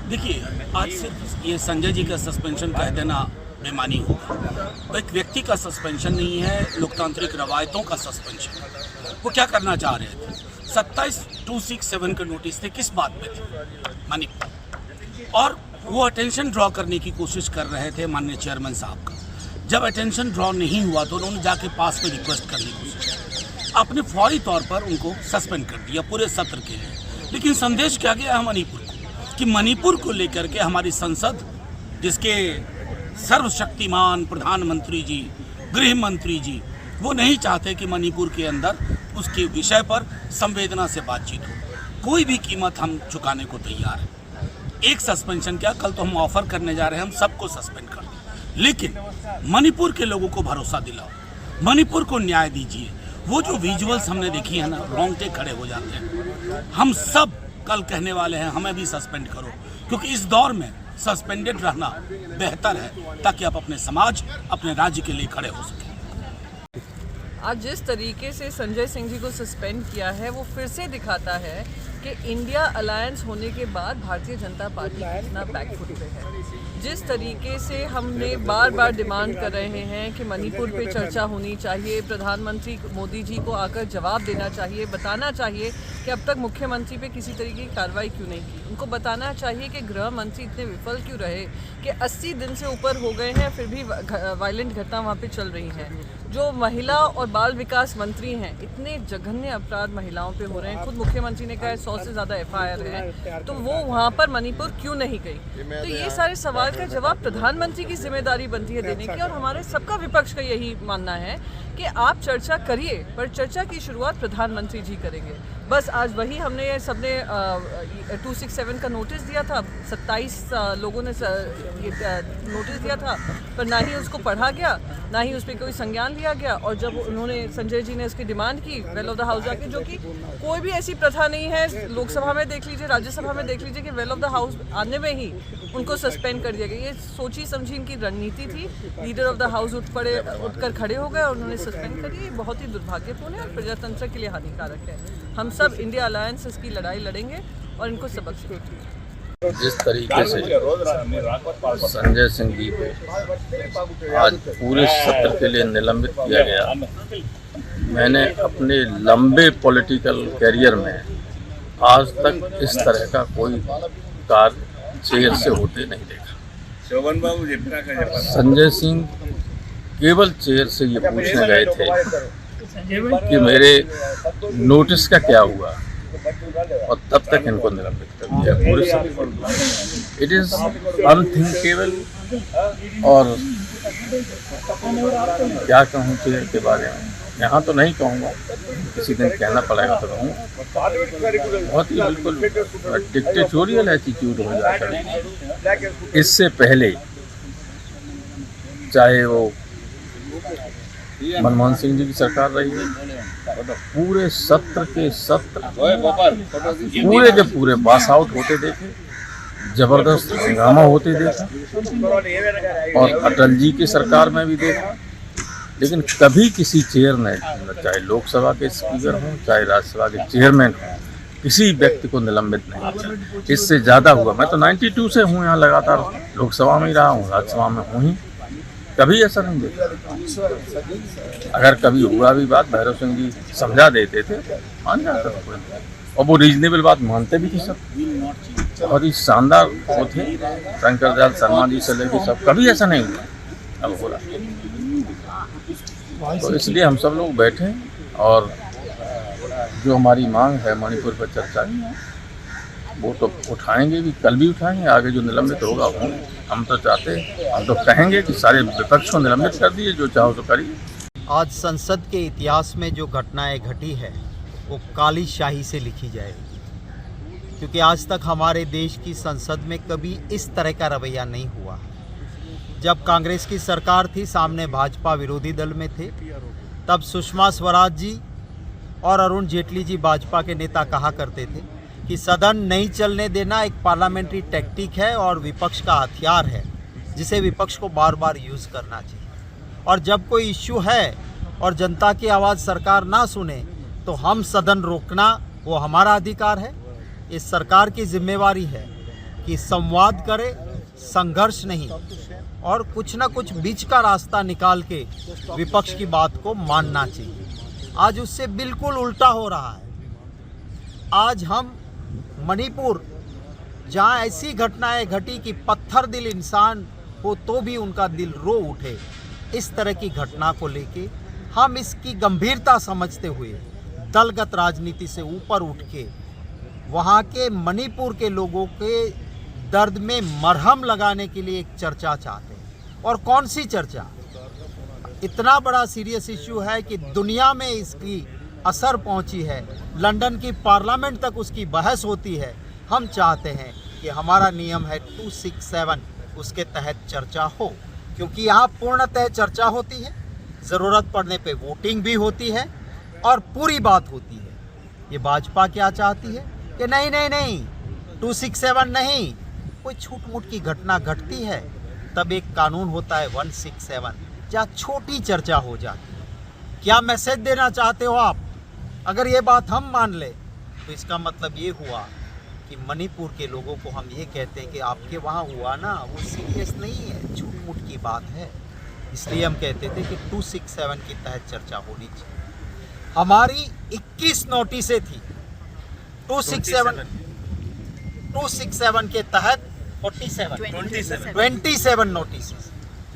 देखिए, आज सिर्फ ये संजय जी का सस्पेंशन कह देना बेमानी होगा। वो एक व्यक्ति का सस्पेंशन नहीं है, लोकतांत्रिक रवायतों का सस्पेंशन है। वो क्या करना चाह रहे थे? 27/267 के नोटिस थे, किस बात पे थे? मणिपुर। और वो अटेंशन ड्रॉ करने की कोशिश कर रहे थे माननीय चेयरमैन साहब का। जब अटेंशन ड्रॉ नहीं हुआ तो उन्होंने जाके पास में रिक्वेस्ट करने की कोशिश की। आपने फौरी तौर पर उनको सस्पेंड कर दिया पूरे सत्र के लिए। लेकिन संदेश क्या गया है मणिपुर को कि मणिपुर को लेकर के हमारी संसद, जिसके सर्वशक्तिमान प्रधानमंत्री जी, गृह मंत्री जी, वो नहीं चाहते कि मणिपुर के अंदर उसके विषय पर संवेदना से बातचीत हो। कोई भी कीमत हम चुकाने को तैयार हैं। एक सस्पेंशन क्या, कल तो हम ऑफर करने जा रहे हैं हम सबको सस्पेंड कर दें। लेकिन मणिपुर के लोगों को भरोसा दिलाओ, मणिपुर को न्याय दीजिए। वो जो विजुअल्स हमने देखी है ना, रोंगटे खड़े हो जाते हैं। हम सब कल कहने वाले हैं हमें भी सस्पेंड करो, क्योंकि इस दौर में सस्पेंडेड रहना बेहतर है ताकि आप अपने समाज, अपने राज्य के लिए खड़े हो सकें। आज जिस तरीके से संजय सिंह जी को सस्पेंड किया है वो फिर से दिखाता है कि इंडिया अलायंस होने के बाद भारतीय जनता पार्टी कितना बैकफुट पे है। जिस तरीके से हमने बार बार डिमांड कर रहे हैं कि मणिपुर पे चर्चा होनी चाहिए, प्रधानमंत्री मोदी जी को आकर जवाब देना चाहिए, बताना चाहिए कि अब तक मुख्यमंत्री पे किसी तरीके की कार्रवाई क्यों नहीं की। उनको बताना चाहिए कि गृह मंत्री इतने विफल क्यों रहे कि 80 दिन से ऊपर हो गए हैं फिर भी वायलेंट घटना वहाँ पे चल रही हैं। जो महिला और बाल विकास मंत्री हैं, इतने जघन्य अपराध महिलाओं पे हो रहे हैं। खुद मुख्यमंत्री ने कहा है 100 से ज़्यादा FIR है, तो वो वहाँ पर मणिपुर क्यों नहीं गई? तो ये सारे सवाल का जवाब प्रधानमंत्री की जिम्मेदारी बनती है देने की। और हमारे सबका विपक्ष का यही मानना है कि आप चर्चा करिए, पर चर्चा की शुरुआत प्रधानमंत्री जी करेंगे। बस आज वही हमने सबने 267 का नोटिस दिया था, 27 लोगों ने नोटिस दिया था, पर ना ही उसको पढ़ा गया, ना ही उस पर कोई संज्ञान लिया गया। और जब उन्होंने संजय जी ने उसकी डिमांड की वेल ऑफ द हाउस जाके, जो कि कोई भी ऐसी प्रथा नहीं है, लोकसभा में देख लीजिए, राज्यसभा में देख लीजिए कि वेल ऑफ द हाउस आने में ही उनको सस्पेंड कर दिया गया। ये सोची समझी इनकी रणनीति थी। लीडर ऑफ द हाउस उठकर खड़े हो गए और उन्होंने सस्पेंड कर दिया। बहुत ही दुर्भाग्यपूर्ण है और प्रजातंत्र के लिए हानिकारक है। हम सब इंडिया अलायंस इसकी लड़ाई लड़ेंगे और इनको सबक सिखाएंगे। जिस तरीके से संजय सिंह जी को आज पूरे सत्र के लिए निलंबित किया गया, मैंने अपने लंबे पॉलिटिकल कैरियर में आज तक इस तरह का कोई कार्य चेयर से होते नहीं देखा। संजय सिंह केवल चेयर से ये पूछने गए थे कि मेरे नोटिस का क्या हुआ, और तब तक इनको निलंबित कर दिया पूरे सब। It is unthinkable. और क्या कहूँ चेयर के बारे में, यहाँ तो नहीं कहूँगा, किसी दिन कहना पड़ेगा तो कहूँ। बहुत ही बिल्कुल डिक्टेटोरियल एटीट्यूड हो जाता है। इससे पहले चाहे वो मनमोहन सिंह जी की सरकार रही है, पूरे सत्र के सत्र पूरे के पूरे पास आउट होते देखे, जबरदस्त हंगामा होते देखा, और अटल जी की सरकार में भी देखा। लेकिन कभी किसी चेयर ने, चाहे लोकसभा के स्पीकर हों चाहे राज्यसभा के चेयरमैन हों, किसी व्यक्ति को निलंबित नहीं किया। इससे ज़्यादा हुआ, मैं तो 92 से हूँ यहाँ, लगातार लोकसभा में ही रहा हूँ, राज्यसभा में हूँ ही, कभी ऐसा नहीं देखा। अगर कभी हुआ भी बात, भैरव सिंह जी समझा देते थे, मान जाता था, और वो रीजनेबल बात मानते भी थे सब। बहुत ही शानदार वो थे, शंकर दयाल शर्मा जी से लेकर सब, कभी ऐसा नहीं हुआ। अब हो रहा, तो इसलिए हम सब लोग बैठे और जो हमारी मांग है मणिपुर पर चर्चा की, वो तो उठाएंगे भी, कल भी उठाएंगे, आगे जो निलंबित होगा वो हम तो चाहते हैं, हम तो कहेंगे कि सारे विपक्ष को निलंबित कर दिए, जो चाहो तो करिए। आज संसद के इतिहास में जो घटनाएं घटी है वो काली शाही से लिखी जाएगी, क्योंकि आज तक हमारे देश की संसद में कभी इस तरह का रवैया नहीं हुआ। जब कांग्रेस की सरकार थी, सामने भाजपा विरोधी दल में थे, तब सुषमा स्वराज जी और अरुण जेटली जी भाजपा के नेता कहा करते थे कि सदन नहीं चलने देना एक पार्लियामेंट्री टैक्टिक है और विपक्ष का हथियार है, जिसे विपक्ष को बार बार यूज़ करना चाहिए। और जब कोई इश्यू है और जनता की आवाज़ सरकार ना सुने तो हम सदन रोकना वो हमारा अधिकार है। इस सरकार की जिम्मेवारी है कि संवाद करे, संघर्ष नहीं, और कुछ ना कुछ बीच का रास्ता निकाल के विपक्ष की बात को मानना चाहिए। आज उससे बिल्कुल उल्टा हो रहा है। आज हम मणिपुर, जहां ऐसी घटनाएं घटी कि पत्थर दिल इंसान हो तो भी उनका दिल रो उठे, इस तरह की घटना को लेके हम इसकी गंभीरता समझते हुए दलगत राजनीति से ऊपर उठ के वहाँ के मणिपुर के लोगों के दर्द में मरहम लगाने के लिए एक चर्चा चाहते हैं। और कौन सी चर्चा? इतना बड़ा सीरियस इश्यू है कि दुनिया में इसकी असर पहुंची है, लंदन की पार्लियामेंट तक उसकी बहस होती है। हम चाहते हैं कि हमारा नियम है 267, उसके तहत चर्चा हो, क्योंकि यहाँ पूर्णतः चर्चा होती है, ज़रूरत पड़ने पे वोटिंग भी होती है और पूरी बात होती है। ये भाजपा क्या चाहती है कि नहीं नहीं नहीं 267 नहीं, कोई छूट मूट की घटना घटती है तब एक कानून होता है 167, जहाँ छोटी चर्चा हो जाती है। क्या मैसेज देना चाहते हो आप? अगर ये बात हम मान ले तो इसका मतलब ये हुआ कि मणिपुर के लोगों को हम ये कहते हैं कि आपके वहाँ हुआ ना, वो सीरियस नहीं है, झूठ मूठ की बात है। इसलिए हम कहते थे कि 267 के तहत चर्चा होनी चाहिए। हमारी 21 नोटिसें थी 267 के तहत 27 नोटिस,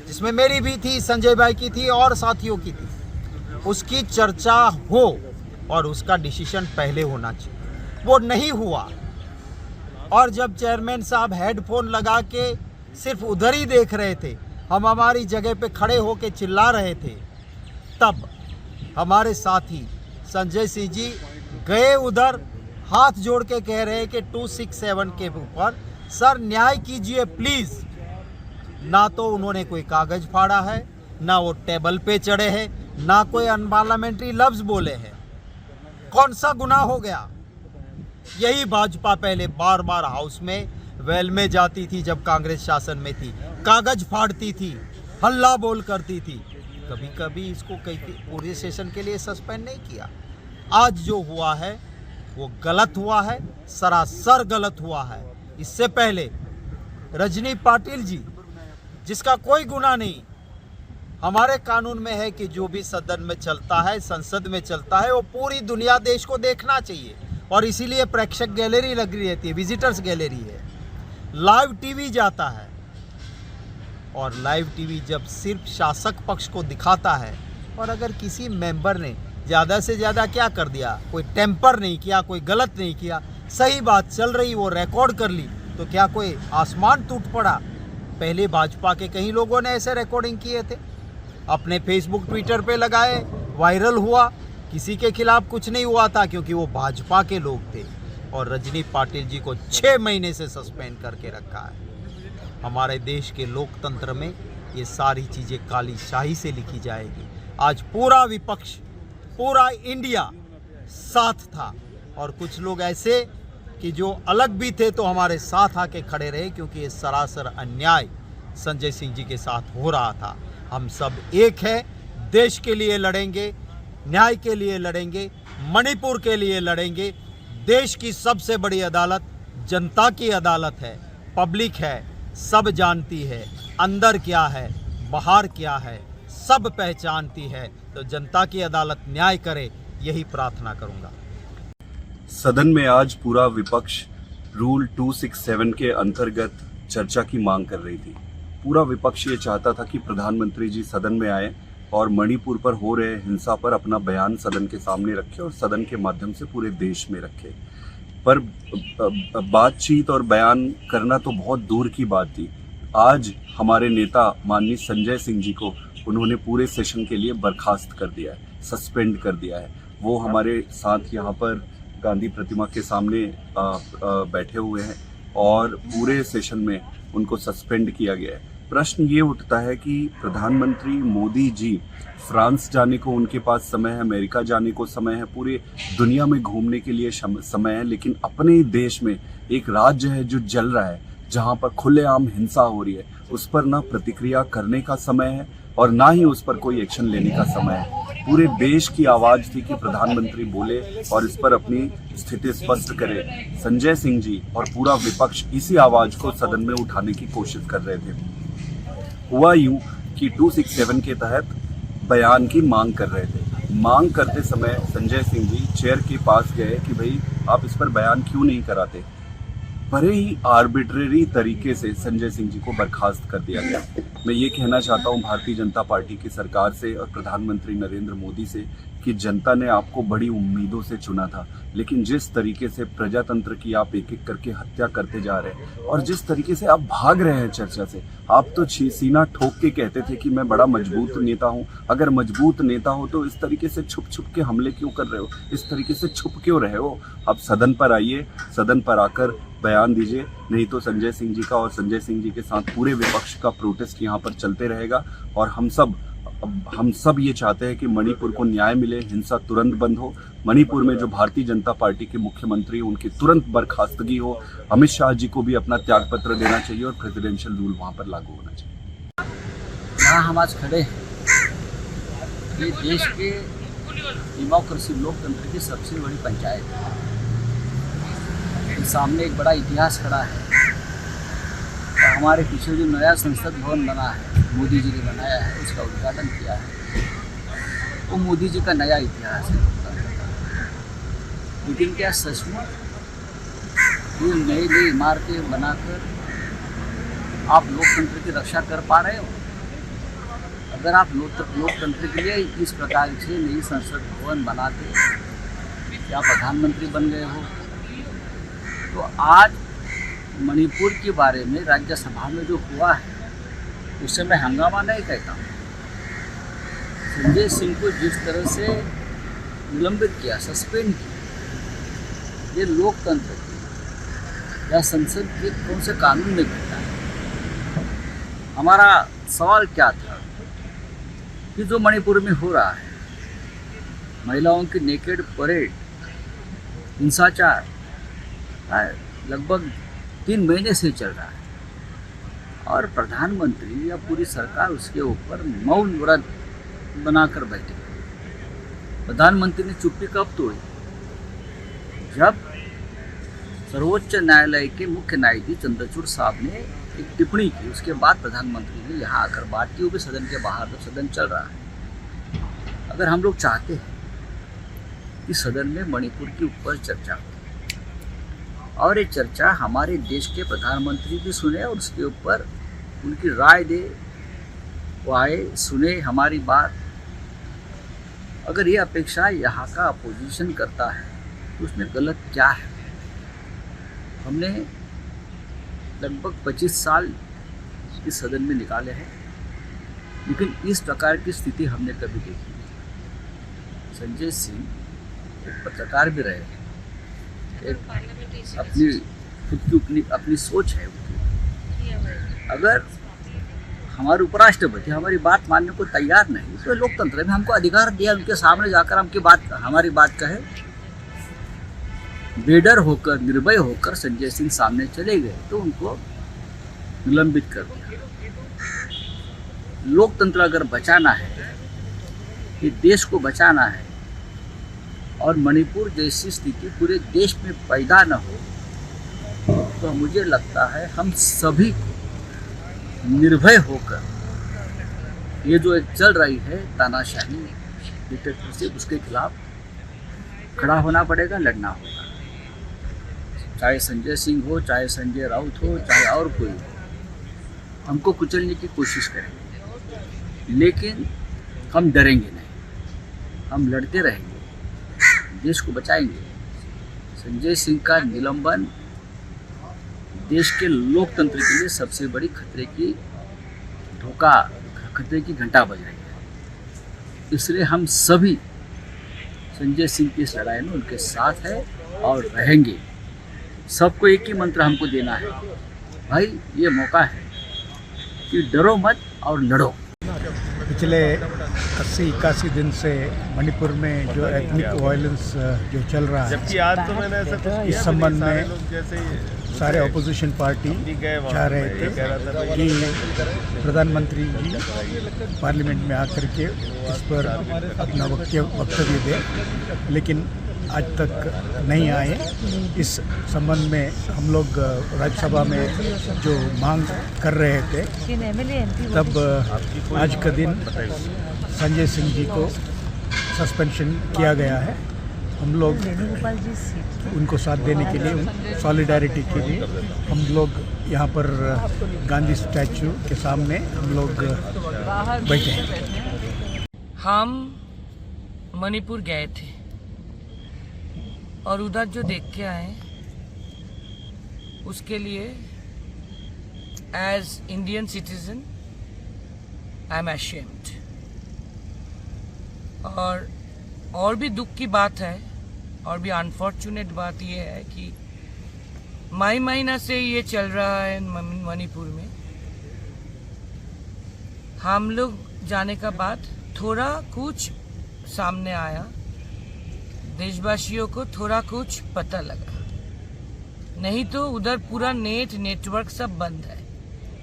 जिसमें मेरी भी थी, संजय भाई की थी और साथियों की थी। उसकी चर्चा हो और उसका डिसीजन पहले होना चाहिए, वो नहीं हुआ। और जब चेयरमैन साहब हेडफोन लगा के सिर्फ उधर ही देख रहे थे, हम हमारी जगह पे खड़े होके चिल्ला रहे थे, तब हमारे साथी संजय सिंह जी गए उधर, हाथ जोड़ के कह रहे हैं कि 267 के ऊपर सर न्याय कीजिए प्लीज़। ना तो उन्होंने कोई कागज फाड़ा है, ना वो टेबल पे चढ़े हैं, ना कोई अनपार्लियामेंट्री लफ्ज बोले हैं। कौन सा गुनाह हो गया? यही भाजपा पहले बार बार हाउस में वेल में जाती थी जब कांग्रेस शासन में थी, कागज फाड़ती थी, हल्ला बोल करती थी, कभी कभी इसको कई पूरे सेशन के लिए सस्पेंड नहीं किया। आज जो हुआ है वो गलत हुआ है, सरासर गलत हुआ है। इससे पहले रजनी पाटिल जी, जिसका कोई गुनाह नहीं, हमारे कानून में है कि जो भी सदन में चलता है, संसद में चलता है, वो पूरी दुनिया देश को देखना चाहिए, और इसीलिए प्रेक्षक गैलरी लगी रहती है, विजिटर्स गैलरी है, लाइव टीवी जाता है। और लाइव टीवी जब सिर्फ शासक पक्ष को दिखाता है, और अगर किसी मेंबर ने ज़्यादा से ज़्यादा क्या कर दिया, कोई टेम्पर नहीं किया, कोई गलत नहीं किया, सही बात चल रही वो रिकॉर्ड कर ली, तो क्या कोई आसमान टूट पड़ा? पहले भाजपा के कई लोगों ने ऐसे रिकॉर्डिंग किए थे, अपने फेसबुक ट्विटर पे लगाए, वायरल हुआ, किसी के खिलाफ कुछ नहीं हुआ था क्योंकि वो भाजपा के लोग थे। और रजनी पाटिल जी को 6 महीने से सस्पेंड करके रखा है। हमारे देश के लोकतंत्र में ये सारी चीज़ें काली शाही से लिखी जाएगी। आज पूरा विपक्ष, पूरा इंडिया साथ था, और कुछ लोग ऐसे कि जो अलग भी थे तो हमारे साथ आके खड़े रहे, क्योंकि ये सरासर अन्याय संजय सिंह जी के साथ हो रहा था। हम सब एक हैं, देश के लिए लड़ेंगे, न्याय के लिए लड़ेंगे, मणिपुर के लिए लड़ेंगे। देश की सबसे बड़ी अदालत जनता की अदालत है, पब्लिक है, सब जानती है अंदर क्या है बाहर क्या है, सब पहचानती है। तो जनता की अदालत न्याय करे, यही प्रार्थना करूंगा। सदन में आज पूरा विपक्ष रूल 267 के अंतर्गत चर्चा की मांग कर रही थी। पूरा विपक्ष ये चाहता था कि प्रधानमंत्री जी सदन में आए और मणिपुर पर हो रहे हिंसा पर अपना बयान सदन के सामने रखे और सदन के माध्यम से पूरे देश में रखे। पर बातचीत और बयान करना तो बहुत दूर की बात थी। आज हमारे नेता माननीय संजय सिंह जी को उन्होंने पूरे सेशन के लिए बर्खास्त कर दिया है, सस्पेंड कर दिया है। वो हमारे साथ यहाँ पर गांधी प्रतिमा के सामने बैठे हुए हैं और पूरे सेशन में उनको सस्पेंड किया गया है। प्रश्न ये उठता है कि प्रधानमंत्री मोदी जी फ्रांस जाने को उनके पास समय है, अमेरिका जाने को समय है, पूरे दुनिया में घूमने के लिए समय है, लेकिन अपने देश में एक राज्य है जो जल रहा है, जहां पर खुलेआम हिंसा हो रही है, उस पर ना प्रतिक्रिया करने का समय है और ना ही उस पर कोई एक्शन लेने का समय है। पूरे देश की आवाज थी कि प्रधानमंत्री बोले और इस पर अपनी स्थिति स्पष्ट करे। संजय सिंह जी और पूरा विपक्ष इसी आवाज को सदन में उठाने की कोशिश कर रहे थे। हुआ यूं कि 267 के तहत बयान की मांग कर रहे थे। मांग करते समय संजय सिंह जी चेयर के पास गए कि भाई आप इस पर बयान क्यों नहीं कराते। बड़े ही आर्बिट्रेरी तरीके से संजय सिंह जी को बर्खास्त कर दिया गया। मैं ये कहना चाहता हूँ भारतीय जनता पार्टी की सरकार से और प्रधानमंत्री नरेंद्र मोदी से कि जनता ने आपको बड़ी उम्मीदों से चुना था, लेकिन जिस तरीके से प्रजातंत्र की आप एक एक करके हत्या करते जा रहे हैं और जिस तरीके से आप भाग रहे हैं चर्चा से, आप तो सीना ठोक के कहते थे कि मैं बड़ा मजबूत नेता हूं। अगर मजबूत नेता हो तो इस तरीके से छुप छुप के हमले क्यों कर रहे हो, इस तरीके से छुप क्यों रहे हो। आप सदन पर आइए, सदन पर आकर बयान दीजिए, नहीं तो संजय सिंह जी का और संजय सिंह जी के साथ पूरे विपक्ष का प्रोटेस्ट यहाँ पर चलते रहेगा। और हम सब ये चाहते हैं कि मणिपुर को न्याय मिले, हिंसा तुरंत बंद हो। मणिपुर में जो भारतीय जनता पार्टी के मुख्यमंत्री उनकी तुरंत बर्खास्तगी हो। अमित शाह जी को भी अपना त्यागपत्र देना चाहिए और प्रेसिडेंशियल रूल वहाँ पर लागू होना चाहिए। यहाँ हम आज खड़े हैं, ये देश के डेमोक्रेसी लोकतंत्र की सबसे बड़ी पंचायत है। सामने एक बड़ा इतिहास खड़ा है और हमारे पीछे जो नया संसद भवन बना है, मोदी जी ने बनाया है, उसका उद्घाटन किया है, वो मोदी जी का नया इतिहास है। लेकिन क्या सचमुच ये नई नई इमारतें बनाकर आप लोकतंत्र की रक्षा कर पा रहे हो? अगर आप लोकतंत्र के लिए इस प्रकार से नई संसद भवन बनाते क्या प्रधानमंत्री बन गए हो, तो आज मणिपुर के बारे में राज्यसभा में जो हुआ है उससे मैं हंगामा नहीं कहता हूँ। संजय सिंह को जिस तरह से निलंबित किया, सस्पेंड किया, ये लोकतंत्र की या संसद के कौन से कानून में घटना है? हमारा सवाल क्या था कि जो मणिपुर में हो रहा है, महिलाओं की नेकेड परेड, हिंसाचार लगभग 3 महीने से चल रहा है और प्रधानमंत्री या पूरी सरकार उसके ऊपर मौन व्रत बनाकर बैठे। प्रधानमंत्री ने चुप्पी कब तोड़ी? जब सर्वोच्च न्यायालय के मुख्य न्यायाधीश चंद्रचूड़ साहब ने एक टिप्पणी की, उसके बाद प्रधानमंत्री ने यहाँ आकर बात की, वो भी सदन के बाहर, जब सदन चल रहा है। अगर हम लोग चाहते हैं कि सदन में मणिपुर के ऊपर चर्चा हो और ये चर्चा हमारे देश के प्रधानमंत्री भी सुने और उसके ऊपर उनकी राय दे, वो आए, सुने हमारी बात, अगर ये अपेक्षा यहाँ का अपोजिशन करता है तो उसमें गलत क्या है? हमने लगभग 25 साल इस सदन में निकाले हैं, लेकिन इस प्रकार की स्थिति हमने कभी देखी नहीं। संजय सिंह एक पत्रकार भी रहे हैं, अपनी खुद की अपनी सोच है उनकी। अगर हमारे उपराष्ट्रपति हमारी बात मानने को तैयार नहीं, तो लोकतंत्र में हमको अधिकार दिया उनके सामने जाकर हमारी बात कहे। बेडर होकर, निर्भय होकर संजय सिंह सामने चले गए तो उनको निलंबित कर दिया। लोकतंत्र अगर बचाना है, ये देश को बचाना है और मणिपुर जैसी स्थिति पूरे देश में पैदा न हो, तो मुझे लगता है हम सभी को निर्भय होकर ये जो एक चल रही है तानाशाही, डिक्टेटरशिप, उसके खिलाफ खड़ा होना पड़ेगा, लड़ना होगा। चाहे संजय सिंह हो, चाहे संजय राउत हो, चाहे और कोई हो, हमको कुचलने की कोशिश करेंगे, लेकिन हम डरेंगे नहीं, हम लड़ते रहेंगे, देश को बचाएंगे। संजय सिंह का निलंबन देश के लोकतंत्र के लिए सबसे बड़ी खतरे की घंटा बज रही है। इसलिए हम सभी संजय सिंह की इस लड़ाई में उनके साथ है और रहेंगे। सबको एक ही मंत्र हमको देना है, भाई ये मौका है कि डरो मत और लड़ो। पिछले 80-81 दिन से मणिपुर में जो एथनिक वायलेंस जो चल रहा है, इस संबंध में सारे अपोजिशन पार्टी चाह रहे थे कि प्रधानमंत्री जी पार्लियामेंट में आकर के इस पर अपना वक्तव्य दें, लेकिन आज तक नहीं आए। इस संबंध में हम लोग राज्यसभा में जो मांग कर रहे थे, तब आज का दिन संजय सिंह जी को सस्पेंशन किया गया है। हम लोग उनको साथ देने के लिए, सॉलिडारिटी के लिए हम लोग यहाँ पर गांधी स्टैचू के सामने हम लोग बैठे हैं। हम मणिपुर गए थे और उधर जो देख के आए उसके लिए as Indian citizen I am ashamed. और भी दुख की बात है और भी अनफॉर्चुनेट बात यह है कि मई महीना से ये चल रहा है मणिपुर में। हम लोग जाने का बाद थोड़ा कुछ सामने आया, देशवासियों को थोड़ा कुछ पता लगा, नहीं तो उधर पूरा नेटवर्क सब बंद है।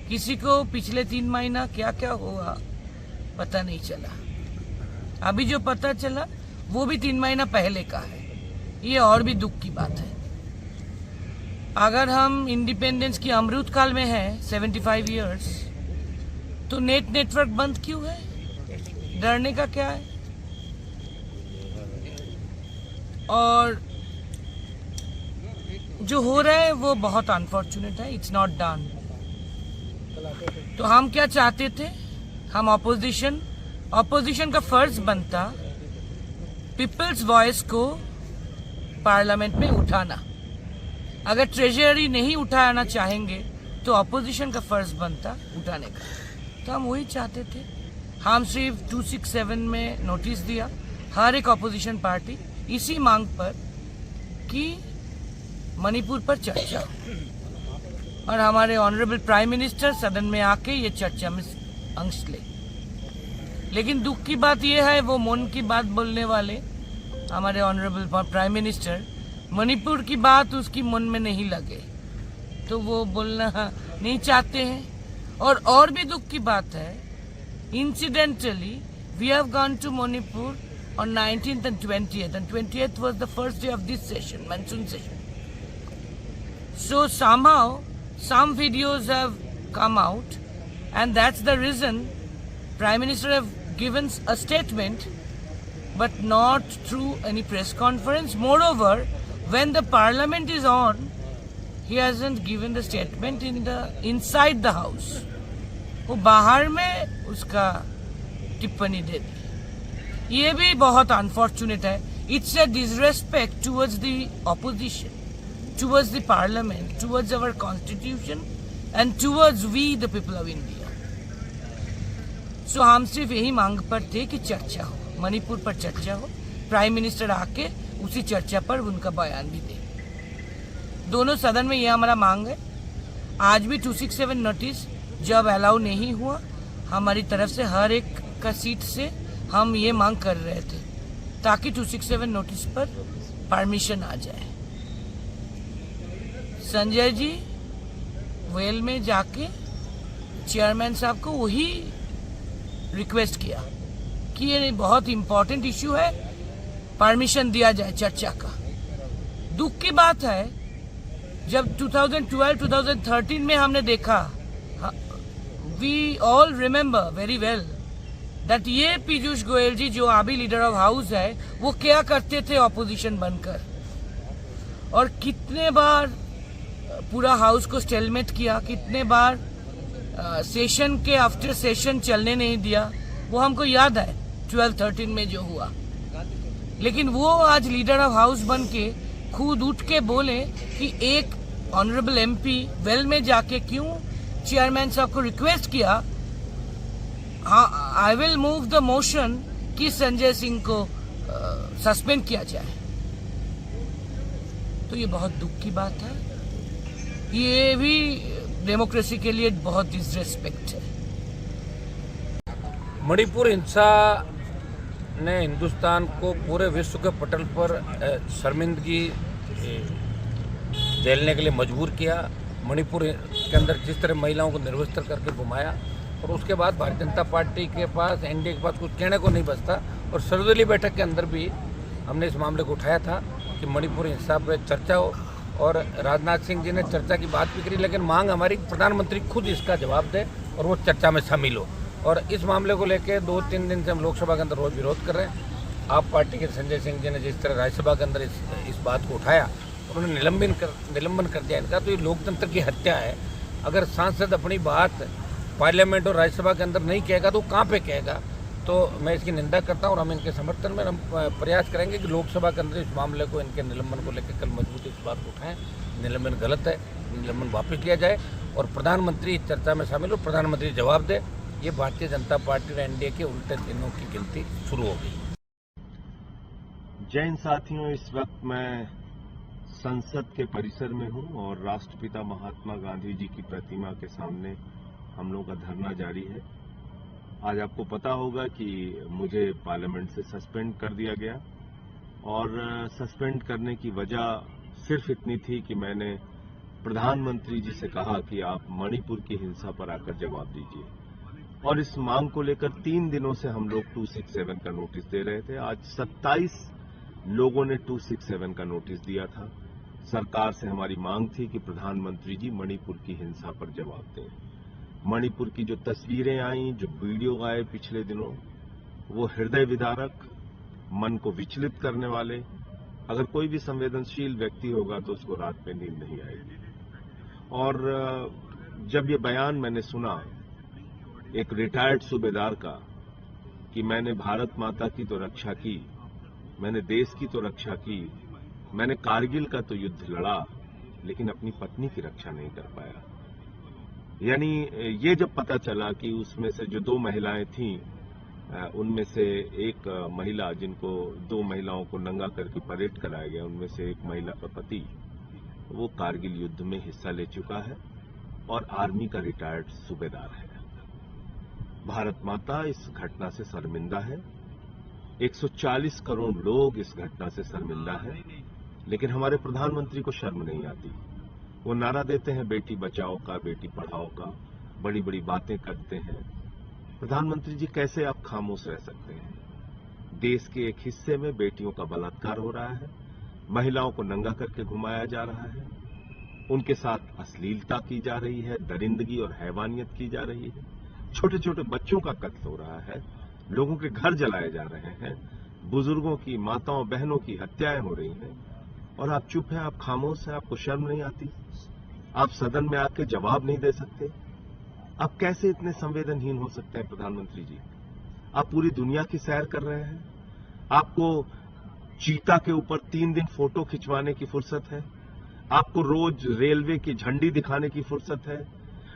किसी को पिछले 3 महीना क्या क्या हुआ पता नहीं चला। अभी जो पता चला वो भी 3 महीना पहले का है। ये और भी दुख की बात है। अगर हम इंडिपेंडेंस की अमृत काल में हैं 75 इयर्स, तो नेटवर्क बंद क्यों है? डरने का क्या है? और जो हो रहा है वो बहुत अनफॉर्चुनेट है। It's not done. तो हम क्या चाहते थे? हम ऑपोजिशन का फर्ज बनता पीपल्स वॉइस को पार्लियामेंट में उठाना। अगर ट्रेजरी नहीं उठाना चाहेंगे तो ऑपोजिशन का फर्ज बनता उठाने का। तो हम वही चाहते थे। हम सिर्फ 267 में नोटिस दिया हर एक ऑपोजिशन पार्टी इसी मांग पर कि मणिपुर पर चर्चा हो और हमारे ऑनरेबल प्राइम मिनिस्टर सदन में आके ये चर्चा में अंश ले। लेकिन दुख की बात यह है, वो मन की बात बोलने वाले हमारे ऑनरेबल प्राइम मिनिस्टर मणिपुर की बात उसकी मन में नहीं लगे, तो वो बोलना नहीं चाहते हैं। और भी दुख की बात है, incidentally we have gone to Manipur on 19th and 20th, and 20th was the first day of this session, monsoon session. So somehow some videos have come out, and that's the reason Prime Minister have given a statement, but not through any press conference. Moreover, when the parliament is on, he hasn't given the statement inside the house. वो बाहर में उसका टिप्पणी दे दी। ये भी बहुत unfortunate है। It's a disrespect towards the opposition, towards the parliament, towards our constitution and towards we the people of India. सो हम सिर्फ यही मांग पर थे कि चर्चा हो, मणिपुर पर चर्चा हो, प्राइम मिनिस्टर आके उसी चर्चा पर उनका बयान भी दे। दोनों सदन में यह हमारा मांग है। आज भी 267 नोटिस जब अलाउ नहीं हुआ, हमारी तरफ से हर एक का सीट से हम ये मांग कर रहे थे ताकि 267 नोटिस पर परमिशन आ जाए। संजय जी वेल में जाके चेयरमैन साहब को वही रिक्वेस्ट किया कि ये बहुत इंपॉर्टेंट इश्यू है, परमिशन दिया जाए चर्चा का। दुख की बात है, जब 2012-2013 में हमने देखा, we all remember very well that ये पीयूष गोयल जी जो अभी लीडर ऑफ हाउस है, वो क्या करते थे ऑपोजिशन बनकर, और कितने बार पूरा हाउस को स्टेलमेट किया, कितने बार सेशन के आफ्टर सेशन चलने नहीं दिया। वो हमको याद है 12-13 में जो हुआ। लेकिन वो आज लीडर ऑफ हाउस बन के खुद उठ के बोले कि एक ऑनरेबल एमपी वेल में जाके क्यों चेयरमैन साहब को रिक्वेस्ट किया, I will move the motion कि संजय सिंह को सस्पेंड किया जाए। तो ये बहुत दुख की बात है। ये भी डेमोक्रेसी के लिए बहुत डिसरेस्पेक्ट है। मणिपुर हिंसा ने हिंदुस्तान को पूरे विश्व के पटल पर शर्मिंदगी झेलने के लिए मजबूर किया। मणिपुर के अंदर जिस तरह महिलाओं को निर्वस्त्र करके घुमाया, और उसके बाद भारतीय जनता पार्टी के पास, एनडीए के पास कुछ कहने को नहीं बचता। और सर्वदलीय बैठक के अंदर भी हमने इस मामले को उठाया था कि मणिपुर हिंसा पर चर्चा हो, और राजनाथ सिंह जी ने चर्चा की बात भी करी, लेकिन मांग हमारी प्रधानमंत्री खुद इसका जवाब दे और वो चर्चा में शामिल हो। और इस मामले को लेकर 2-3 दिन से हम लोकसभा के अंदर रोज विरोध कर रहे हैं। आप पार्टी के संजय सिंह जी ने जिस तरह राज्यसभा के अंदर इस बात को उठाया, उन्होंने निलंबन कर दिया इनका, तो ये लोकतंत्र की हत्या है। अगर सांसद अपनी बात पार्लियामेंट और राज्यसभा के अंदर नहीं कहेगा तो कहाँ पे कहेगा? तो मैं इसकी निंदा करता हूँ और हम इनके समर्थन में हम प्रयास करेंगे कि लोकसभा के अंदर इस मामले को, इनके निलंबन को लेकर कल मजबूती इस बात को उठाएं। निलंबन गलत है, निलंबन वापस लिया जाए और प्रधानमंत्री इस चर्चा में शामिल हो, प्रधानमंत्री जवाब दे। ये भारतीय जनता पार्टी और एनडीए के उल्टे दिनों की गिनती शुरू हो गई। जय हिंद साथियों, इस वक्त मैं संसद के परिसर में हूं और राष्ट्रपिता महात्मा गांधी जी की प्रतिमा के सामने हम लोगों का धरना जारी है। आज आपको पता होगा कि मुझे पार्लियामेंट से सस्पेंड कर दिया गया, और सस्पेंड करने की वजह सिर्फ इतनी थी कि मैंने प्रधानमंत्री जी से कहा कि आप मणिपुर की हिंसा पर आकर जवाब दीजिए, और इस मांग को लेकर 3 दिनों से हम लोग 267 का नोटिस दे रहे थे। आज 27 लोगों ने 267 का नोटिस दिया था। सरकार से हमारी मांग थी कि प्रधानमंत्री जी मणिपुर की हिंसा पर जवाब दें। मणिपुर की जो तस्वीरें आई, जो वीडियो आए पिछले दिनों, वो हृदय विदारक, मन को विचलित करने वाले। अगर कोई भी संवेदनशील व्यक्ति होगा तो उसको रात में नींद नहीं आएगी। और जब ये बयान मैंने सुना एक रिटायर्ड सूबेदार का कि मैंने भारत माता की तो रक्षा की, मैंने देश की तो रक्षा की, मैंने कारगिल का तो युद्ध लड़ा, लेकिन अपनी पत्नी की रक्षा नहीं कर पाया। यानी ये जब पता चला कि उसमें से जो 2 महिलाएं थीं, उनमें से एक महिला, जिनको 2 महिलाओं को नंगा करके परेड कराया गया, उनमें से एक महिला का पति वो कारगिल युद्ध में हिस्सा ले चुका है और आर्मी का रिटायर्ड सूबेदार है। भारत माता इस घटना से शर्मिंदा है। 140 करोड़ लोग इस घटना से शर्मिंदा है, लेकिन हमारे प्रधानमंत्री को शर्म नहीं आती। वो नारा देते हैं बेटी बचाओ का, बेटी पढ़ाओ का, बड़ी बड़ी बातें करते हैं। प्रधानमंत्री जी, कैसे आप खामोश रह सकते हैं? देश के एक हिस्से में बेटियों का बलात्कार हो रहा है, महिलाओं को नंगा करके घुमाया जा रहा है, उनके साथ अश्लीलता की जा रही है, दरिंदगी और हैवानियत की जा रही है, छोटे छोटे बच्चों का कत्ल हो रहा है, लोगों के घर जलाए जा रहे हैं, बुजुर्गों की, माताओं बहनों की हत्याएं हो रही हैं, और आप चुप हैं, आप खामोश हैं, आपको शर्म नहीं आती? आप सदन में आके जवाब नहीं दे सकते? आप कैसे इतने संवेदनहीन हो सकते हैं प्रधानमंत्री जी? आप पूरी दुनिया की सैर कर रहे हैं, आपको चीता के ऊपर 3 दिन फोटो खिंचवाने की फुर्सत है, आपको रोज रेलवे की झंडी दिखाने की फुर्सत है,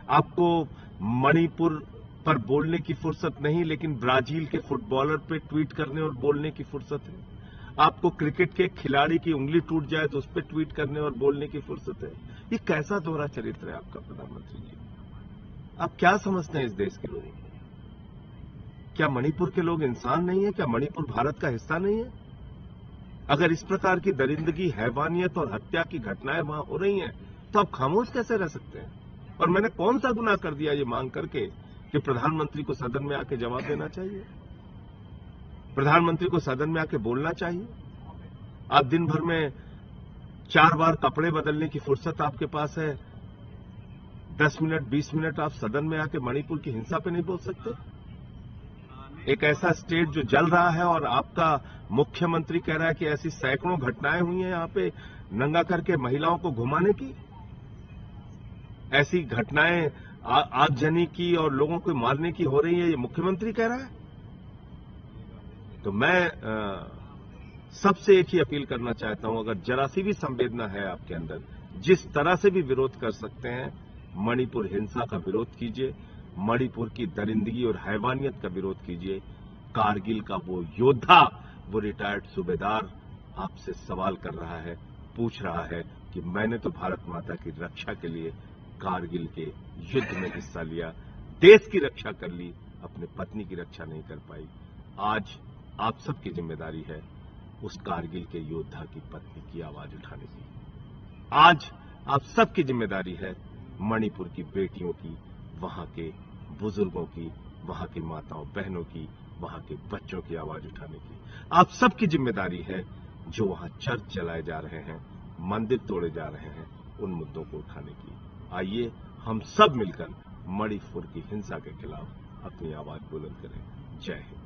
आपको मणिपुर पर बोलने की फुर्सत नहीं, लेकिन ब्राजील के फुटबॉलर पे ट्वीट करने और बोलने की फुर्सत है, आपको क्रिकेट के खिलाड़ी की उंगली टूट जाए तो उस पर ट्वीट करने और बोलने की फुर्सत है। ये कैसा दोहरा चरित्र है आपका प्रधानमंत्री जी? आप क्या समझते हैं इस देश के लोगों को? क्या मणिपुर के लोग इंसान नहीं है? क्या मणिपुर भारत का हिस्सा नहीं है? अगर इस प्रकार की दरिंदगी, हैवानियत और हत्या की घटनाएं वहां हो रही हैं, तो आप खामोश कैसे रह सकते हैं? और मैंने कौन सा गुनाह कर दिया ये मांग करके कि प्रधानमंत्री को सदन में आके जवाब देना चाहिए, प्रधानमंत्री को सदन में आके बोलना चाहिए? आप दिन भर में 4 बार कपड़े बदलने की फुर्सत आपके पास है, 10 मिनट 20 मिनट आप सदन में आके मणिपुर की हिंसा पे नहीं बोल सकते? एक ऐसा स्टेट जो जल रहा है और आपका मुख्यमंत्री कह रहा है कि ऐसी सैकड़ों घटनाएं हुई हैं यहां पे नंगा करके महिलाओं को घुमाने की, ऐसी घटनाएं आगजनी की और लोगों को मारने की हो रही है, ये मुख्यमंत्री कह रहा है। तो मैं सबसे एक ही अपील करना चाहता हूं, अगर जरा सी भी संवेदना है आपके अंदर, जिस तरह से भी विरोध कर सकते हैं, मणिपुर हिंसा का विरोध कीजिए, मणिपुर की दरिंदगी और हैवानियत का विरोध कीजिए। कारगिल का वो योद्धा, वो रिटायर्ड सूबेदार आपसे सवाल कर रहा है, पूछ रहा है कि मैंने तो भारत माता की रक्षा के लिए कारगिल के युद्ध में हिस्सा लिया, देश की रक्षा कर ली, अपने पत्नी की रक्षा नहीं कर पाई। आज आप सबकी जिम्मेदारी है उस कारगिल के योद्धा की पत्नी की आवाज उठाने की। आज आप सबकी जिम्मेदारी है मणिपुर की बेटियों की, वहां के बुजुर्गों की, वहां की माताओं बहनों की, वहां के बच्चों की आवाज उठाने की। आप सबकी जिम्मेदारी है जो वहां चर्च चलाए जा रहे हैं, मंदिर तोड़े जा रहे हैं, उन मुद्दों को उठाने की। आइए हम सब मिलकर मणिपुर की हिंसा के खिलाफ अपनी आवाज बुलंद करें। जय हिंद।